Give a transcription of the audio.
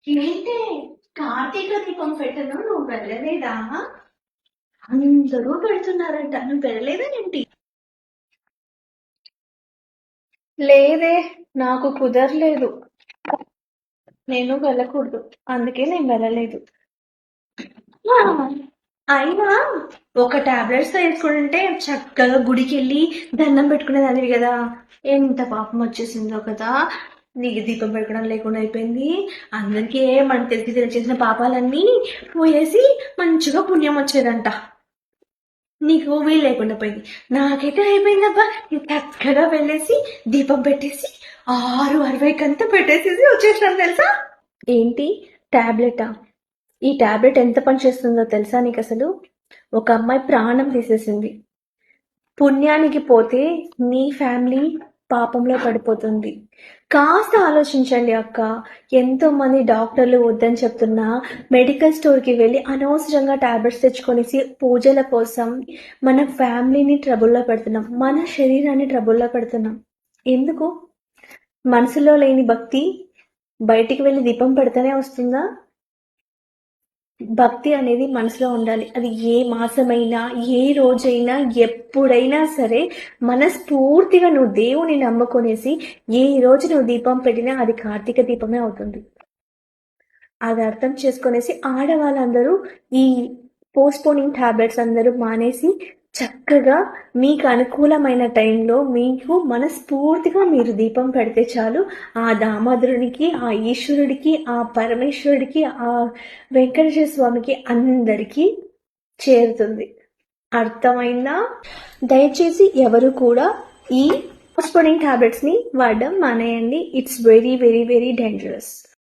ఏంటి కార్తీక దీపం పెట్టను నువ్వు వెళ్ళలేదా? అందరూ పెడుతున్నారంట, నువ్వు వెళ్ళలేదా ఏంటి? లేదే, నాకు కుదరలేదు. నేను వెళ్ళకూడదు, అందుకే నేను వెళ్ళలేదు. ఆ, అయినా ఒక టాబ్లెట్స్ వేసుకుంటే చక్కగా గుడికి వెళ్ళి దండం పెట్టుకునేదానివి కదా. ఎంత పాపం వచ్చేసిందో కదా, నీకు దీపం పెట్టుకోవడం లేకుండా అయిపోయింది. అందరికీ మన తెలిసి తెలిసేసిన పాపాలన్నీ పోయేసి మంచిగా పుణ్యం వచ్చేదంట. నీకు వీలు లేకుండా పోయింది. నాకైతే అయిపోయిందబ్బా, నేను చక్కగా వెళ్ళేసి దీపం పెట్టేసి 6:60 పెట్టేసేసి వచ్చేసాను తెలుసా. ఏంటి టాబ్లెటా? ఈ టాబ్లెట్ ఎంత పని చేస్తుందో తెలుసా నీకు? అసలు ఒక అమ్మాయి ప్రాణం తీసేసింది. పుణ్యానికి పోతే నీ ఫ్యామిలీ పాపంలో పడిపోతుంది. కాస్త ఆలోచించండి అక్క. ఎంతో మంది డాక్టర్లు వద్దని చెప్తున్నా మెడికల్ స్టోర్కి వెళ్ళి అనవసరంగా టాబ్లెట్స్ తెచ్చుకొనేసి పూజల కోసం మన ఫ్యామిలీని ట్రబుల్లో పెడుతున్నాం, మన శరీరాన్ని ట్రబుల్లో పెడుతున్నాం. ఎందుకు? మనసులో లేని భక్తి బయటికి వెళ్ళి దీపం పెడితేనే వస్తుందా? భక్తి అనేది మనసులో ఉండాలి. అది ఏ మాసమైనా, ఏ రోజైనా, ఎప్పుడైనా సరే మనస్ఫూర్తిగా నువ్వు దేవుని నమ్ముకొనేసి ఏ రోజు నువ్వు దీపం పెట్టినా అది కార్తీక దీపమే అవుతుంది. అది అర్థం చేసుకొనేసి ఆడవాళ్ళందరూ ఈ పోస్ట్పోనింగ్ టాబ్లెట్స్ అందరూ మానేసి చక్కగా మీకు అనుకూలమైన టైంలో మీకు మనస్ఫూర్తిగా మీరు దీపం పెడితే చాలు, ఆ దామోదరునికి, ఆ ఈశ్వరుడికి, ఆ పరమేశ్వరుడికి, ఆ వెంకటేశ్వర స్వామికి అందరికీ చేరుతుంది. అర్థమైందా? దయచేసి ఎవరు కూడా ఈ పోస్ట్పోనింగ్ టాబ్లెట్స్ని వాడడం మానేయండి. It's very very very dangerous.